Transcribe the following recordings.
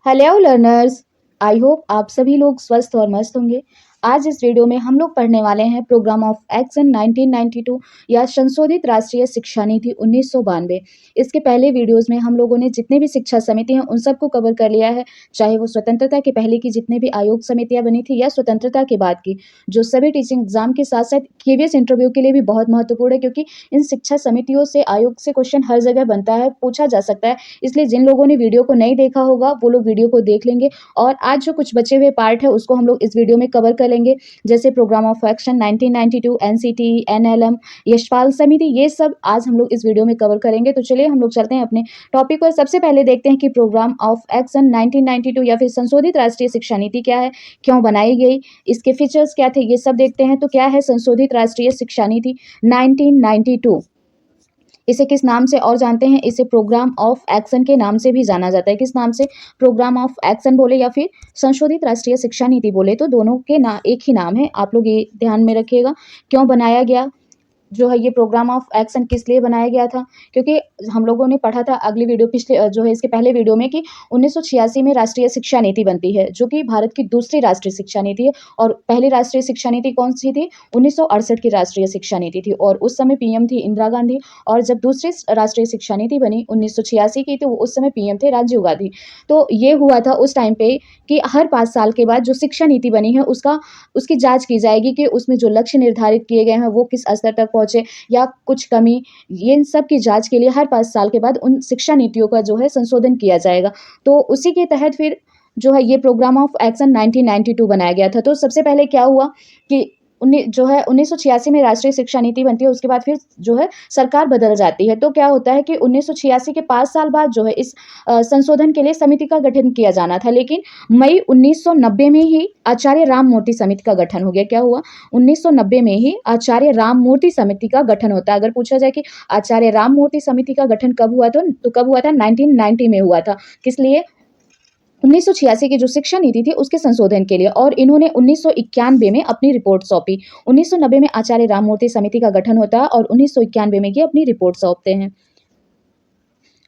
Hello learners. I hope आप सभी लोग स्वस्थ और मस्त होंगे। आज इस वीडियो में हम लोग पढ़ने वाले हैं प्रोग्राम ऑफ एक्शन 1992 या संशोधित राष्ट्रीय शिक्षा नीति 1992। इसके पहले वीडियोस में हम लोगों ने जितने भी शिक्षा समिति हैं उन सबको कवर कर लिया है, चाहे वो स्वतंत्रता के पहले की जितने भी आयोग समितियां बनी थी या स्वतंत्रता के बाद की, जो सभी टीचिंग एग्जाम के साथ साथ केवीएस इंटरव्यू के लिए भी बहुत महत्वपूर्ण है, क्योंकि इन शिक्षा समितियों से आयोग से क्वेश्चन हर जगह बनता है, पूछा जा सकता है। इसलिए जिन लोगों ने वीडियो को नहीं देखा होगा वो लोग वीडियो को देख लेंगे और आज जो कुछ बचे हुए पार्ट है उसको हम लोग इस वीडियो में कवर कर लेंगे, जैसे programme of action 1992, NCT, NLM, Yashpal समिति, ये सब आज हम लोग इस वीडियो में कवर करेंगे। तो चलिए हम लोग चलते हैं अपने टॉपिक पर। सबसे पहले देखते हैं कि प्रोग्राम ऑफ एक्शन 1992 या फिर संशोधित राष्ट्रीय शिक्षा नीति क्या है, क्यों बनाई गई, इसके फीचर्स क्या थे, ये सब देखते हैं। तो क्या है संशोधित राष्ट्रीय शिक्षा नीति 1992? इसे किस नाम से और जानते हैं? इसे प्रोग्राम ऑफ एक्शन के नाम से भी जाना जाता है। किस नाम से? प्रोग्राम ऑफ एक्शन बोले या फिर संशोधित राष्ट्रीय शिक्षा नीति बोले तो दोनों के ना एक ही नाम है। आप लोग ये ध्यान में रखिएगा। क्यों बनाया गया जो है ये प्रोग्राम ऑफ एक्शन, किस लिए बनाया गया था? क्योंकि हम लोगों ने पढ़ा था अगली वीडियो पिछले जो है इसके पहले वीडियो में कि 1986 में राष्ट्रीय शिक्षा नीति बनती है, जो कि भारत की दूसरी राष्ट्रीय शिक्षा नीति है। और पहली राष्ट्रीय शिक्षा नीति कौन सी थी? 1968 की राष्ट्रीय शिक्षा नीति थी और उस समय पीएम थी इंदिरा गांधी। और जब दूसरी राष्ट्रीय शिक्षा नीति बनी 1986 की, तो उस समय पीएम थे राजीव गांधी। तो ये हुआ था उस टाइम पे कि हर 5 साल के बाद जो शिक्षा नीति बनी है उसकी जांच की जाएगी कि उसमें जो लक्ष्य निर्धारित किए गए हैं वो किस स्तर तक पहुंचे या कुछ कमी, ये इन सब की जांच के लिए हर 5 साल के बाद उन शिक्षा नीतियों का जो है संशोधन किया जाएगा। तो उसी के तहत फिर जो है ये प्रोग्राम ऑफ एक्शन 1992 बनाया गया था। तो सबसे पहले क्या हुआ कि 1986 में राष्ट्रीय शिक्षा नीति बनती है, उसके बाद फिर जो है सरकार बदल जाती है। तो क्या होता है कि 1986 के 5 साल बाद जो है इस संशोधन के लिए समिति का गठन किया जाना था, लेकिन मई 1990 में ही आचार्य राममूर्ति समिति का गठन हो गया। क्या हुआ? 1990 में ही आचार्य राममूर्ति समिति का गठन होता है। अगर पूछा जाए कि आचार्य राममूर्ति समिति का गठन कब हुआ, तो कब हुआ था? 1990 में हुआ था। किस लिए? 1986 की जो शिक्षा नीति थी उसके संशोधन के लिए। और इन्होंने 1991 में अपनी रिपोर्ट सौंपी। 1990 में आचार्य राममूर्ति समिति का गठन होता है और 1991 में ये अपनी रिपोर्ट सौंपते हैं।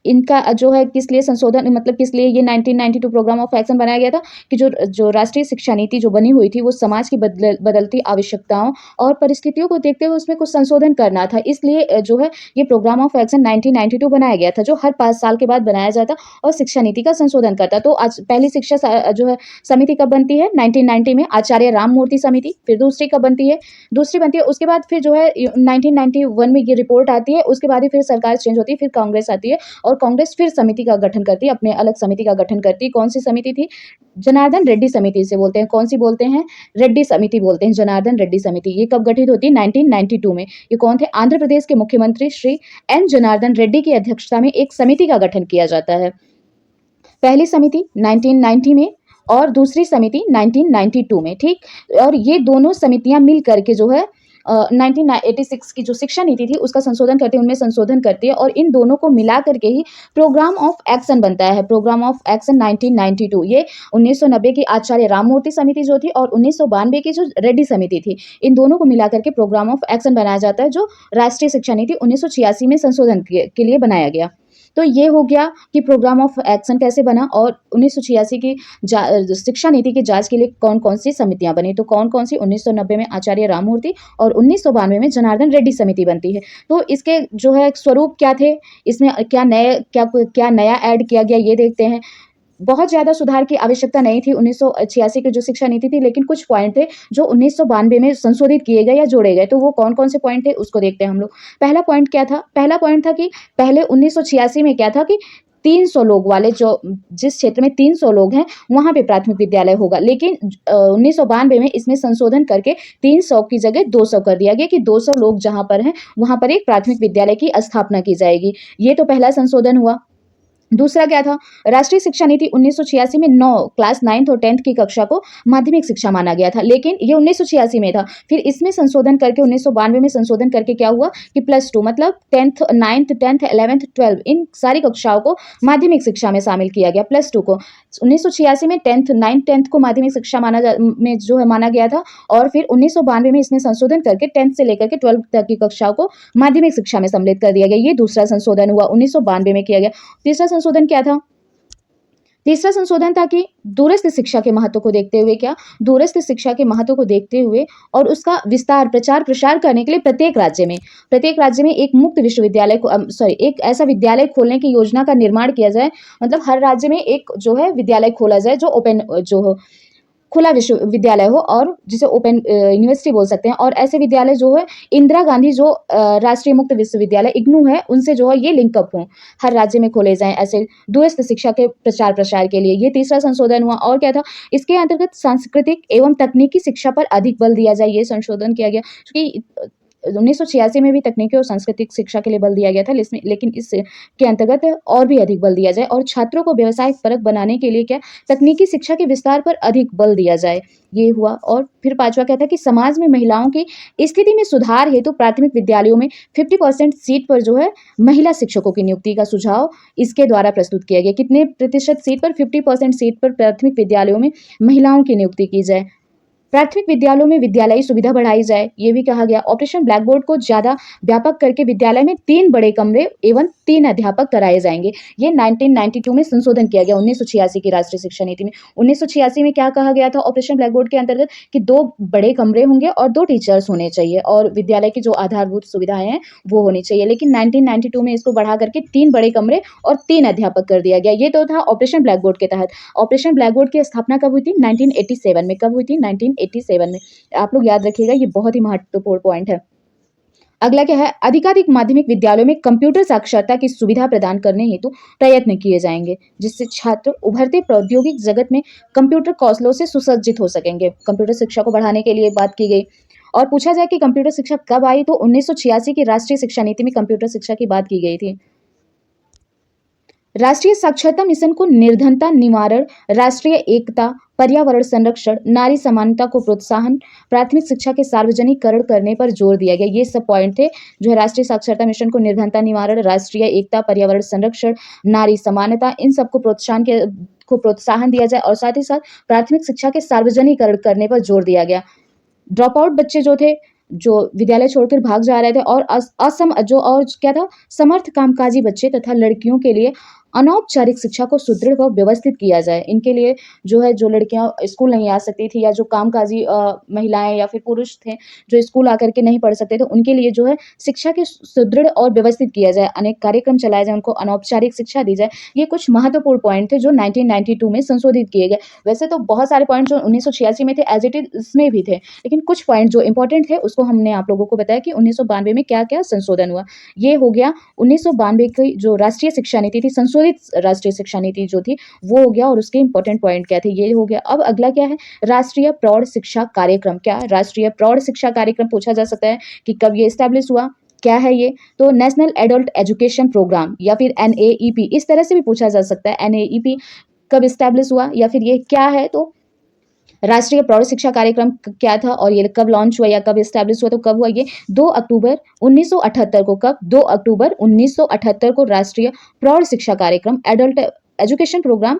इनका जो है किस लिए संशोधन, मतलब किस लिए ये 1992 प्रोग्राम ऑफ एक्शन बनाया गया था कि जो राष्ट्रीय शिक्षा नीति जो बनी हुई थी वो समाज की बदलती आवश्यकताओं और परिस्थितियों को देखते हुए उसमें कुछ संशोधन करना था। इसलिए जो है ये प्रोग्राम ऑफ एक्शन 1992 बनाया गया था, जो हर 5 साल के बाद बनाया जाता और शिक्षा नीति का संशोधन करता। तो आज पहली शिक्षा जो है समिति कब बनती है? 1990 में आचार्य राममूर्ति समिति। फिर दूसरी कब बनती है? दूसरी बनती है उसके बाद फिर जो है 1991 में ये रिपोर्ट आती है। उसके बाद ही फिर सरकार चेंज होती है, फिर कांग्रेस आती है और कांग्रेस फिर समिति का गठन करती है, अपने अलग समिति का गठन करती है। कौन सी समिति थी? जनार्दन रेड्डी समिति से बोलते हैं। कौन सी बोलते हैं? रेड्डी समिति बोलते हैं, जनार्दन रेड्डी समिति। ये कब गठित होती है? 1992 में। ये कौन थे? आंध्र प्रदेश के मुख्यमंत्री श्री एन जनार्दन रेड्डी की अध्यक्षता में एक समिति का गठन किया जाता है। पहली समिति 1990 में और दूसरी समिति 1992 में, ठीक। और ये दोनों समितियां मिल करके जो है 1986 की जो शिक्षा नीति थी उसका संशोधन करती है, उनमें संशोधन करती है और इन दोनों को मिला करके ही प्रोग्राम ऑफ एक्शन बनता है। प्रोग्राम ऑफ एक्शन 1992 ये 1990 की आचार्य राममूर्ति समिति जो थी और 1992 की जो रेड्डी समिति थी, इन दोनों को मिला करके प्रोग्राम ऑफ एक्शन बनाया जाता है, जो राष्ट्रीय शिक्षा नीति 1986 में संशोधन के लिए बनाया गया। तो ये हो गया कि प्रोग्राम ऑफ एक्शन कैसे बना और 1986 की शिक्षा नीति की जांच के लिए कौन कौन सी समितियां बनी। तो कौन कौन सी? 1990 में आचार्य राममूर्ति और 1992 में जनार्दन रेड्डी समिति बनती है। तो इसके जो है स्वरूप क्या थे, इसमें क्या नया ऐड किया गया, ये देखते हैं। बहुत ज़्यादा सुधार की आवश्यकता नहीं थी 1986 की जो शिक्षा नीति थी, लेकिन कुछ पॉइंट थे जो 1992 में संशोधित किए गए या जोड़े गए। तो वो कौन कौन से पॉइंट थे उसको देखते हैं हम लोग। पहला पॉइंट क्या था? पहला पॉइंट था कि पहले 1986 में क्या था कि 300 लोग वाले जिस क्षेत्र में 300 लोग हैं वहां पे प्राथमिक विद्यालय होगा, लेकिन 1992 में इसमें संशोधन करके 300 की जगह 200 कर दिया गया कि 200 लोग जहां पर हैं वहां पर एक प्राथमिक विद्यालय की स्थापना की जाएगी। ये तो पहला संशोधन हुआ। दूसरा क्या था? राष्ट्रीय शिक्षा नीति 1986 में 9 क्लास 9th और 10th की कक्षा को माध्यमिक शिक्षा माना गया था, लेकिन ये 1986 में था। फिर इसमें संशोधन करके 1992 में संशोधन करके क्या हुआ कि +2 मतलब 10th 9th 10th 11th 12 इन सारी कक्षाओं को माध्यमिक शिक्षा में शामिल किया गया। +2 को 1986 में 10th 9th 10th को माध्यमिक शिक्षा माना गया था और फिर 1992 में इसमें संशोधन करके 10th से लेकर के 12th तक की कक्षाओं को माध्यमिक शिक्षा में सम्मिलित कर दिया गया। ये दूसरा संशोधन हुआ, 1992 में किया गया। तीसरा संशोधन क्या था? तीसरा संशोधन था कि दूरस्थ शिक्षा के महत्व को देखते हुए क्या, दूरस्थ शिक्षा के महत्व को देखते हुए और उसका विस्तार प्रचार प्रसार करने के लिए प्रत्येक राज्य में एक मुक्त विश्वविद्यालय को एक ऐसा विद्यालय खोलने की योजना का निर्माण किया जाए। मतलब हर राज्य में एक जो है विद्यालय खोला जाए जो ओपन जो हो, खुला विश्वविद्यालय हो और जिसे ओपन यूनिवर्सिटी बोल सकते हैं। और ऐसे विद्यालय जो है इंदिरा गांधी जो राष्ट्रीय मुक्त विश्वविद्यालय इग्नू है उनसे जो है ये लिंकअप हो, हर राज्य में खोले जाएं ऐसे दूरस्थ शिक्षा के प्रचार प्रसार के लिए। ये तीसरा संशोधन हुआ। और क्या था, इसके अंतर्गत सांस्कृतिक एवं तकनीकी शिक्षा पर अधिक बल दिया जाए, ये संशोधन किया गया। क्योंकि 1986 में भी तकनीकी और सांस्कृतिक शिक्षा के लिए बल दिया गया था, लेकिन इसके अंतर्गत और भी अधिक बल दिया जाए और छात्रों को व्यवसायिक परक बनाने के लिए क्या, तकनीकी शिक्षा के विस्तार पर अधिक बल दिया जाए, ये हुआ। और फिर पांचवा क्या था कि समाज में महिलाओं की स्थिति में सुधार हेतु प्राथमिक विद्यालयों में 50% सीट पर जो है महिला शिक्षकों की नियुक्ति का सुझाव इसके द्वारा प्रस्तुत किया गया। कितने प्रतिशत सीट पर? 50% सीट पर प्राथमिक विद्यालयों में महिलाओं की नियुक्ति की जाए। प्राथमिक विद्यालयों में विद्यालयी सुविधा बढ़ाई जाए, ये भी कहा गया। ऑपरेशन ब्लैक बोर्ड को ज्यादा व्यापक करके विद्यालय में 3 बड़े कमरे एवं 3 अध्यापक कराए जाएंगे। ये 1992 में संशोधन किया गया 1986 की राष्ट्रीय शिक्षा नीति में। 1986 में क्या कहा गया था ऑपरेशन ब्लैक बोर्ड के अंतर्गत कि 2 बड़े कमरे होंगे और 2 टीचर्स होने चाहिए और विद्यालय की जो आधारभूत सुविधाएं हैं वो होनी चाहिए। लेकिन 1992 में इसको बढ़ा करके 3 बड़े कमरे और 3 अध्यापक कर दिया गया। ये तो था ऑपरेशन ब्लैक बोर्ड के तहत। ऑपरेशन ब्लैक बोर्ड की स्थापना कब हुई थी? 1987 में। कब हुई थी? 1987 में। आप लोग याद रखिएगा, ये बहुत ही महत्वपूर्ण पॉइंट है। अगला क्या है, अधिकाधिक माध्यमिक विद्यालयों में कंप्यूटर साक्षरता की सुविधा प्रदान करने हेतु प्रयत्न किए जाएंगे, जिससे छात्र उभरते प्रौद्योगिक जगत में कंप्यूटर कौशलों से सुसज्जित हो सकेंगे। कंप्यूटर शिक्षा को बढ़ाने के लिए बात की गई। और पूछा जाए कि कंप्यूटर शिक्षा कब आई, तो 1986 की राष्ट्रीय शिक्षा नीति में कंप्यूटर शिक्षा की बात की गई थी। राष्ट्रीय साक्षरता मिशन को निर्धनता निवारण, राष्ट्रीय एकता, पर्यावरण संरक्षण, नारी समानता को प्रोत्साहन, प्राथमिक शिक्षा के सार्वजनिकरण करने पर जोर दिया गया। ये सब पॉइंट थे जो है राष्ट्रीय साक्षरता मिशन को निर्धनता निवारण, राष्ट्रीय एकता, पर्यावरण संरक्षण, नारी समानता, इन सबको प्रोत्साहन दिया जाए और साथ ही साथ प्राथमिक शिक्षा के सार्वजनिकरण करने पर जोर दिया गया। ड्रॉप आउट बच्चे जो थे, जो विद्यालय छोड़कर भाग जा रहे थे और क्या था, समर्थ कामकाजी बच्चे तथा लड़कियों के लिए अनौपचारिक शिक्षा को सुदृढ़ व व्यवस्थित किया जाए। इनके लिए जो है, जो लड़कियां स्कूल नहीं आ सकती थी या जो कामकाजी महिलाएं या फिर पुरुष थे जो स्कूल आकर के नहीं पढ़ सकते थे, उनके लिए जो है शिक्षा के सुदृढ़ और व्यवस्थित किया जाए, अनेक कार्यक्रम चलाए जाए, उनको अनौपचारिक शिक्षा दी जाए। ये कुछ महत्वपूर्ण पॉइंट थे जो 1992 में संशोधित किए गए। वैसे तो बहुत सारे पॉइंट जो 1986 में थे एज इट इज इसमें भी थे, लेकिन कुछ पॉइंट जो इंपॉर्टेंट थे उसको हमने आप लोगों को बताया कि 1992 में क्या क्या संशोधन हुआ। ये हो गया 1992 की जो राष्ट्रीय शिक्षा नीति थी, संशोधित राष्ट्रीय शिक्षा नीति जो थी वो हो गया और उसके इंपॉर्टेंट पॉइंट क्या थे ये हो गया। अब अगला क्या है, राष्ट्रीय प्रौढ़ शिक्षा कार्यक्रम। क्या राष्ट्रीय प्रौढ़ शिक्षा कार्यक्रम पूछा जा सकता है कि कब ये एस्टैब्लिश हुआ, क्या है ये? तो नेशनल एडल्ट एजुकेशन प्रोग्राम या फिर NAEP, इस तरह से भी पूछा जा सकता है। NAEP कब एस्टैब्लिश हुआ या फिर ये क्या है? तो राष्ट्रीय प्रौढ़ शिक्षा कार्यक्रम क्या था और ये कब लॉन्च हुआ या कब एस्टैब्लिश हुआ? तो कब हुआ ये? 2 अक्टूबर 1978 को। कब? 2 अक्टूबर 1978 को राष्ट्रीय प्रौढ़ शिक्षा कार्यक्रम एडल्ट एजुकेशन प्रोग्राम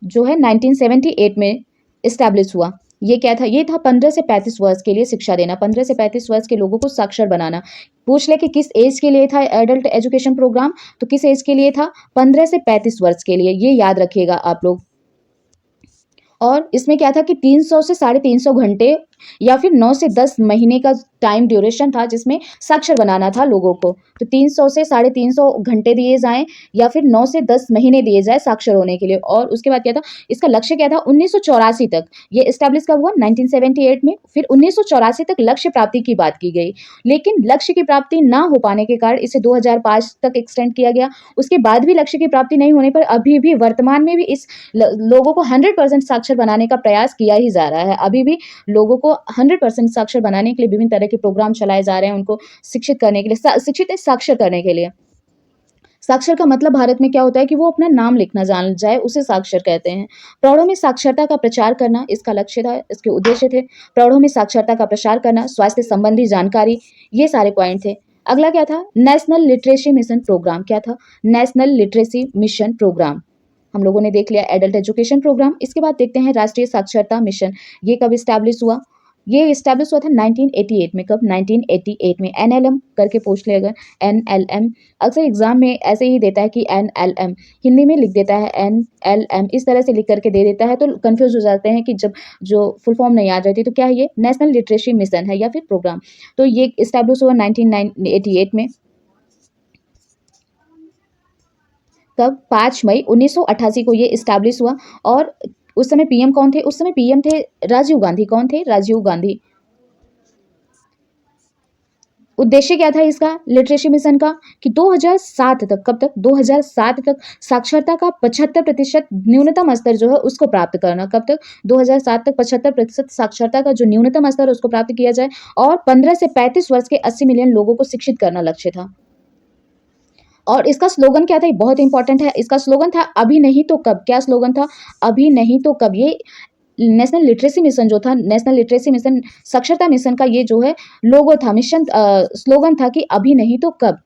जो है 1978 में एस्टैब्लिश हुआ। ये क्या था? ये था 15 से 35 वर्ष के लिए शिक्षा देना, 15 से 35 वर्ष के लोगों को साक्षर बनाना। पूछ ले कि किस एज के लिए था एडल्ट एजुकेशन प्रोग्राम, तो किस एज के लिए था? 15 से 35 वर्ष के लिए, ये याद रखिएगा आप लोग। और इसमें क्या था कि 300 से 350 घंटे या फिर 9 से 10 महीने का टाइम ड्यूरेशन था जिसमें साक्षर बनाना था लोगों को। तो 300 से 350 घंटे दिए जाएं या फिर 9 से 10 महीने दिए जाए साक्षर होने के लिए। और उसके बाद क्या था, इसका लक्ष्य क्या था? 1984 तक ये एस्टैब्लिश कब हुआ? 1978 में। फिर 1984 तक लक्ष्य प्राप्ति की बात की गई, लेकिन लक्ष्य की प्राप्ति ना हो पाने के कारण इसे 2005 तक एक्सटेंड किया गया। उसके बाद भी लक्ष्य की प्राप्ति नहीं होने पर अभी भी वर्तमान में भी इस लोगों को 100% साक्षर बनाने का प्रयास किया ही जा रहा है। अभी भी लोगों को 100% साक्षर बनाने के लिए विभिन्न तरह के प्रोग्राम चलाए जा रहे हैं, उनको शिक्षित करने के लिए, शिक्षित साक्षर करने के लिए। साक्षर का मतलब भारत में क्या होता है कि वो अपना नाम लिखना जान जाए, उसे साक्षर कहते हैं। प्रौढ़ों में साक्षरता का प्रचार करना इसका लक्ष्य था, इसके उद्देश्य थे। प्रौढ़ों में साक्षरता का प्रसार करना, स्वास्थ्य संबंधी जानकारी, ये सारे पॉइंट थे। अगला क्या था? National literacy mission programme. क्या था? National literacy mission programme. हम लोगों ने देख लिया एडल्ट एजुकेशन प्रोग्राम। इसके बाद देखते हैं राष्ट्रीय साक्षरता मिशन, ये कब इस्टेब्लिश हुआ? ये इस्टेब्लिश हुआ था 1988 में। कब? 1988 में। एनएलएम करके पूछ ले अगर, एनएलएम अक्सर एग्जाम में ऐसे ही देता है कि एनएलएम, हिंदी में लिख देता है एनएलएम, इस तरह से लिख करके दे देता है तो कंफ्यूज हो जाते हैं कि जब जो फुल फॉर्म नहीं याद रहती तो क्या है ये, नेशनल लिटरेसी मिशन है या फिर प्रोग्राम। तो ये इस्टेब्लिश हुआ 1988 में। कब? 5 मई 1988 को ये इस्टेब्लिश हुआ। और उस समय पीएम कौन थे? उस समय पीएम थे राजीव गांधी। कौन थे? राजीव गांधी। उद्देश्य क्या था इसका, लिटरेसी मिशन का, कि 2007 तक, कब तक? 2007 तक साक्षरता का 75% न्यूनतम स्तर जो है उसको प्राप्त करना। कब तक? 2007 तक 75% साक्षरता का जो न्यूनतम स्तर है उसको प्राप्त किया जाए और 15 से 35 वर्ष के 80 मिलियन लोगों को शिक्षित करना लक्ष्य था। और इसका स्लोगन क्या था? ये बहुत इंपॉर्टेंट है। इसका स्लोगन था अभी नहीं तो कब। क्या स्लोगन था? अभी नहीं तो कब। ये नेशनल लिटरेसी मिशन जो था, नेशनल लिटरेसी मिशन, साक्षरता मिशन का ये जो है लोगो था, मिशन स्लोगन था कि अभी नहीं तो कब।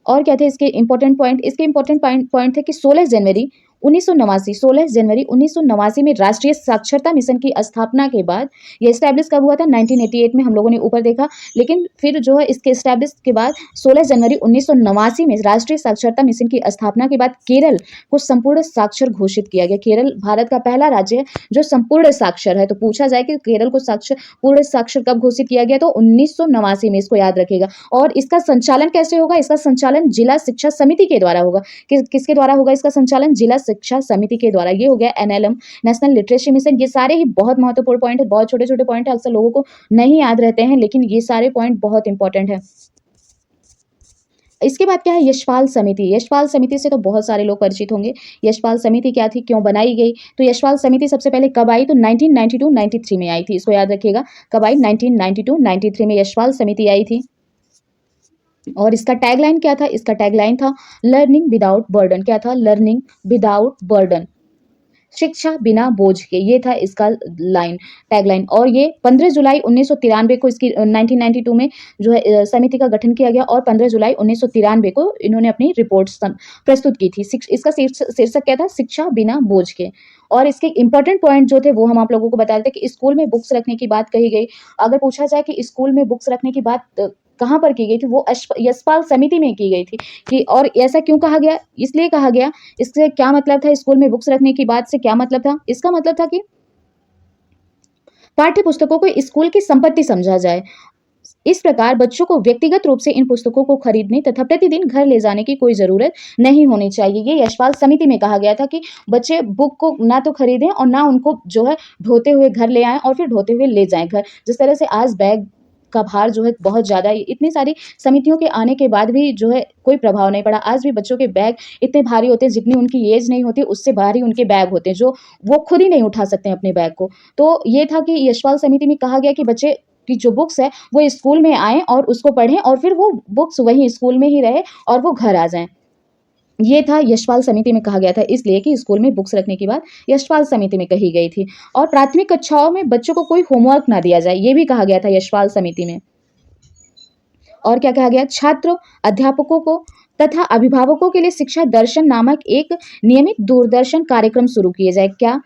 और क्या थे इसके इंपॉर्टेंट पॉइंट? इसके इंपॉर्टेंट पॉइंट थे कि 16 जनवरी 1989 में राष्ट्रीय साक्षरता मिशन की स्थापना के बाद, ये स्टैब्लिश कब हुआ था? 1988 में, हम लोगों ने ऊपर देखा। लेकिन फिर जो है इसके स्टैब्लिश के बाद 16 जनवरी 1989 में राष्ट्रीय साक्षरता मिशन की स्थापना के बाद केरल को संपूर्ण साक्षर घोषित किया गया। केरल भारत का पहला राज्य है जो संपूर्ण साक्षर है। तो पूछा जाए कि केरल को पूर्ण साक्षर कब घोषित किया गया, तो 1989 में, इसको याद रखिएगा। और इसका संचालन कैसे होगा? इसका संचालन जिला शिक्षा समिति के द्वारा होगा। किसके द्वारा होगा इसका संचालन? जिला शिक्षा समिति के द्वारा। ये हो गया एनएलएम, नेशनल लिटरेसी मिशन। ये सारे ही बहुत महत्वपूर्ण पॉइंट है, बहुत छोटे छोटे पॉइंट है, अक्सर लोगों को नहीं याद रहते हैं, लेकिन ये सारे पॉइंट बहुत इंपॉर्टेंट है। इसके बाद क्या है? यशपाल समिति। यशपाल समिति से तो बहुत सारे लोग परिचित होंगे। यशपाल समिति क्या थी, क्यों बनाई गई? तो यशपाल समिति सबसे पहले कब आई? तो 1992-93 में आई थी। इसको याद रखिएगा, कब आई? 1992-93 में यशपाल समिति आई थी। और इसका टैगलाइन क्या था? इसका टैगलाइन था लर्निंग विदाउट बर्डन। क्या था? लर्निंग विदाउट बर्डन, शिक्षा बिना बोझ के। ये था इसका टैगलाइन। और ये 15 जुलाई 1993 को इसकी 1992 में जो है समिति का गठन किया गया और 15 जुलाई 1993 को इन्होंने अपनी रिपोर्ट प्रस्तुत की थी। इसका शीर्षक क्या था? शिक्षा बिना बोझ के। और इसके इंपॉर्टेंट पॉइंट जो थे वो हम आप लोगों को बता देते कि स्कूल में बुक्स रखने की बात कही गई। अगर पूछा जाए कि स्कूल में बुक्स रखने की बात कहाँ पर की गई थी, वो यशपाल समिति में की गई थी। कि और ऐसा क्यों कहा गया? इसलिए कहा गया, इससे क्या मतलब था? स्कूल में बुक्स रखने की बात से क्या मतलब था? इसका मतलब था कि पाठ्य पुस्तकों को स्कूल की संपत्ति समझा जाए। इस प्रकार बच्चों को व्यक्तिगत रूप से इन पुस्तकों को खरीदने तथा प्रतिदिन घर ले जाने की कोई जरूरत नहीं होनी चाहिए। ये यशपाल समिति में कहा गया था कि बच्चे बुक को ना तो खरीदें और ना उनको जो है ढोते हुए घर ले आएं और फिर ढोते हुए ले जाएं घर। जिस तरह से आज बैग का भार जो है बहुत ज़्यादा, इतनी सारी समितियों के आने के बाद भी जो है कोई प्रभाव नहीं पड़ा। आज भी बच्चों के बैग इतने भारी होते हैं, जितनी उनकी एज नहीं होती उससे भारी उनके बैग होते हैं, जो वो खुद ही नहीं उठा सकते हैं अपने बैग को। तो ये था कि यशपाल समिति में कहा गया कि बच्चे की जो बुक्स है वो स्कूल में आएँ और उसको पढ़ें और फिर वो बुक्स वहीं स्कूल में ही रहे और वो घर आ जाएँ। ये था यशपाल समिति में कहा गया था, इसलिए कि स्कूल में बुक्स रखने की बात यशपाल समिति में कही गई थी। और प्राथमिक कक्षाओं में बच्चों को कोई होमवर्क ना दिया जाए, ये भी कहा गया था यशपाल समिति में। और क्या कहा गया? छात्रों, अध्यापकों को तथा अभिभावकों के लिए शिक्षा दर्शन नामक एक नियमित दूरदर्शन कार्यक्रम शुरू किए जाए। क्या?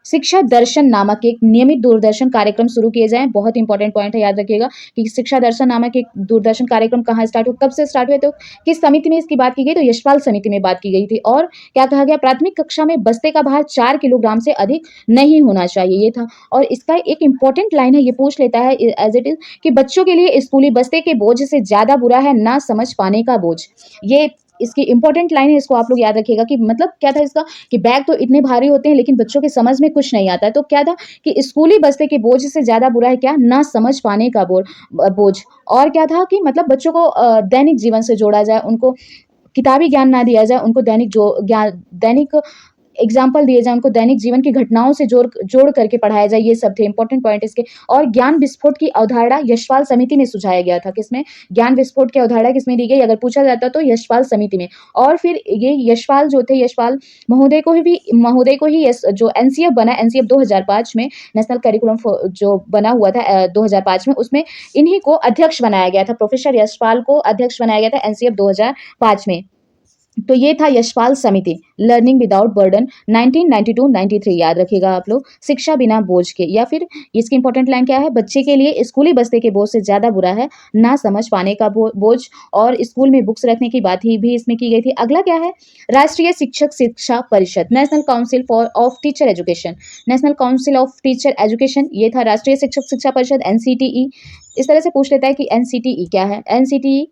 शिक्षा दर्शन नामक एक नियमित दूरदर्शन कार्यक्रम शुरू किए जाएं। बहुत इंपॉर्टेंट पॉइंट है, याद रखिएगा कि शिक्षा दर्शन नामक एक दूरदर्शन कार्यक्रम कहाँ स्टार्ट हुआ, कब से स्टार्ट हुए, तो किस समिति में इसकी बात की गई? तो यशपाल समिति में बात की गई थी। और क्या कहा गया? प्राथमिक कक्षा में बस्ते का भार 4 किलोग्राम से अधिक नहीं होना चाहिए, ये था। और इसका एक इंपॉर्टेंट लाइन है, ये पूछ लेता है एज इट इज कि बच्चों के लिए स्कूली बस्ते के बोझ से ज्यादा बुरा है ना समझ पाने का बोझ। ये इसकी इंपॉर्टेंट लाइन है, इसको आप लोग याद रखिएगा कि मतलब क्या था इसका, कि बैग तो इतने भारी होते हैं लेकिन बच्चों के समझ में कुछ नहीं आता है। तो क्या था कि स्कूली बस्ते के बोझ से ज्यादा बुरा है क्या? ना समझ पाने का बोझ। और क्या था कि मतलब बच्चों को दैनिक जीवन से जोड़ा जाए, उनको किताबी ज्ञान ना दिया जाए, उनको दैनिक एग्जाम्पल दिए जाए, उनको दैनिक जीवन की घटनाओं से जोड़ करके पढ़ाया जाए। ये सब थे इंपॉर्टेंट पॉइंट इसके। और ज्ञान विस्फोट की अवधारणा यशपाल समिति में सुझाया गया था। किसमें? ज्ञान विस्फोट की अवधारणा किसमें दी गई अगर पूछा जाता तो यशपाल समिति में। और फिर ये यशपाल जो थे, यशपाल महोदय को ही जो एनसीएफ बना, एनसीएफ 2005 में, नेशनल करिकुलम जो बना हुआ था 2005 में, उसमें इन्हीं को अध्यक्ष बनाया गया था। प्रोफेसर यशपाल को अध्यक्ष बनाया गया था एनसीएफ 2005 में। तो ये था यशपाल समिति, लर्निंग विदाउट बर्डन 1992-93, याद रखिएगा आप लोग, शिक्षा बिना बोझ के। या फिर इसकी इंपॉर्टेंट लाइन क्या है, बच्चे के लिए स्कूली बस्ते के बोझ से ज्यादा बुरा है ना समझ पाने का बोझ, और स्कूल में बुक्स रखने की बात ही भी इसमें की गई थी। अगला क्या है, राष्ट्रीय शिक्षक शिक्षा परिषद, national council for of teacher education, national council of teacher education, ये था राष्ट्रीय शिक्षक शिक्षा परिषद, एनसीटीई। इस तरह से पूछ लेता है कि एनसीटीई क्या है। एनसीटीई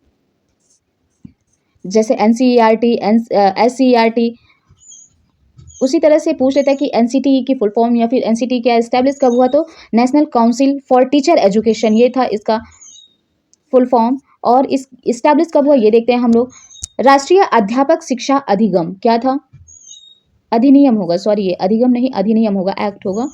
जैसे एनसीईआरटी, एससीईआरटी, उसी तरह से पूछ लेता है कि एनसीटीई की फुल फॉर्म या फिर एनसीटीई क्या एस्टैब्लिश कब हुआ, तो national council for teacher education, ये था इसका फुल फॉर्म। और इस एस्टैब्लिश कब हुआ ये देखते हैं हम लोग। राष्ट्रीय अध्यापक शिक्षा अधिगम क्या था, अधिनियम होगा, सॉरी ये अधिगम नहीं अधिनियम होगा, एक्ट होगा।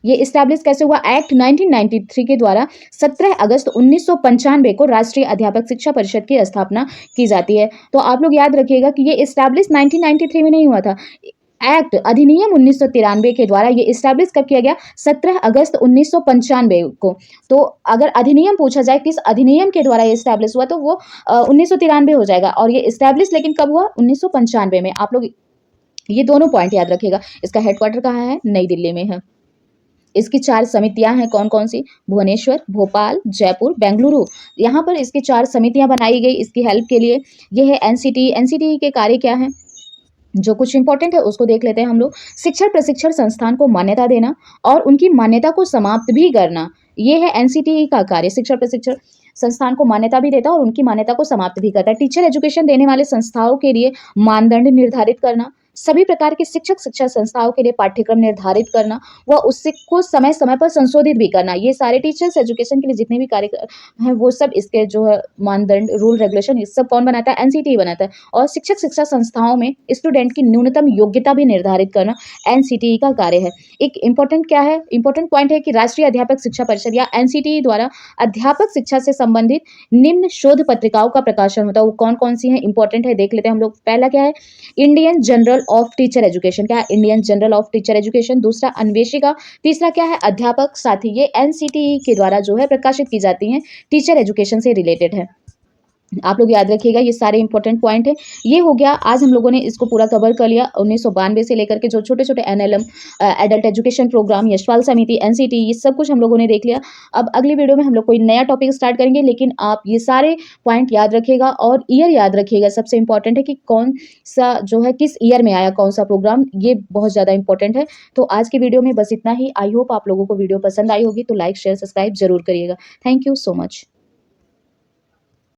ये इस्टेब्लिश कैसे हुआ, एक्ट 1993 के द्वारा 17 अगस्त 1995 को राष्ट्रीय अध्यापक शिक्षा परिषद की स्थापना की जाती है। तो आप लोग याद रखिएगा कि ये इस्टेब्लिश 1993 में नहीं हुआ था, एक्ट अधिनियम 1993 के द्वारा ये इस्टेब्लिश कब किया गया, 17 अगस्त 1995 को। तो अगर अधिनियम पूछा जाए किस अधिनियम के द्वारा ये इस्टेब्लिश हुआ, तो वो 1993 हो जाएगा, और ये इस्टेब्लिश लेकिन कब हुआ, 1995 में। आप लोग ये दोनों पॉइंट याद रखिएगा। इसका हेडक्वार्टर कहाँ है, नई दिल्ली में है। इसकी 4 समितियां हैं, कौन कौन सी, भुवनेश्वर, भोपाल, जयपुर, बेंगलुरु। यहाँ पर इसकी 4 समितियां बनाई गई इसकी हेल्प के लिए। ये है एनसीटीई। एनसीटीई के कार्य क्या है, जो कुछ इंपॉर्टेंट है उसको देख लेते हैं हम लोग। शिक्षण प्रशिक्षण संस्थान को मान्यता देना और उनकी मान्यता को समाप्त भी करना, ये है एनसीटीई का कार्य। शिक्षण प्रशिक्षण संस्थान को मान्यता भी देता है और उनकी मान्यता को समाप्त भी करता है। टीचर एजुकेशन देने वाले संस्थाओं के लिए मानदंड निर्धारित करना, सभी प्रकार के शिक्षक शिक्षा संस्थाओं के लिए पाठ्यक्रम निर्धारित करना व उसको समय समय पर संशोधित भी करना, ये सारे टीचर्स एजुकेशन के लिए जितने भी कार्य हैं वो सब इसके जो है मानदंड, रूल, रेगुलेशन, ये सब कौन बनाता है, एनसीटीई बनाता है। और शिक्षक शिक्षा संस्थाओं में स्टूडेंट की न्यूनतम योग्यता भी निर्धारित करना एनसीटीई का कार्य है। एक इंपॉर्टेंट क्या है, इंपॉर्टेंट पॉइंट है कि राष्ट्रीय अध्यापक शिक्षा परिषद या एनसीटीई द्वारा अध्यापक शिक्षा से संबंधित निम्न शोध पत्रिकाओं का प्रकाशन होता है। वो कौन कौन सी हैं, इंपॉर्टेंट है, देख लेते हैं हम लोग। पहला क्या है, Indian journal of teacher education, क्या है, Indian journal of teacher education. दूसरा अन्वेषिका। तीसरा क्या है, अध्यापक साथी, ये एनसीटीई के द्वारा जो है प्रकाशित की जाती हैं, टीचर एजुकेशन से रिलेटेड है। आप लोग याद रखिएगा, ये सारे इंपॉर्टेंट पॉइंट है। ये हो गया, आज हम लोगों ने इसको पूरा कवर कर लिया। 1992 से लेकर के जो छोटे छोटे NLM, adult education programme, Yashpal समिति, एनसीटी, ये सब कुछ हम लोगों ने देख लिया। अब अगली वीडियो में हम लोग कोई नया टॉपिक स्टार्ट करेंगे, लेकिन आप ये सारे पॉइंट याद रखिएगा और ईयर याद रखिएगा। सबसे इंपॉर्टेंट है कि कौन सा जो है किस ईयर में आया कौन सा प्रोग्राम, ये बहुत ज़्यादा इंपॉर्टेंट है। तो आज की वीडियो में बस इतना ही। आई होप आप लोगों को वीडियो पसंद आई होगी, तो लाइक शेयर सब्सक्राइब जरूर करिएगा। Thank you so much.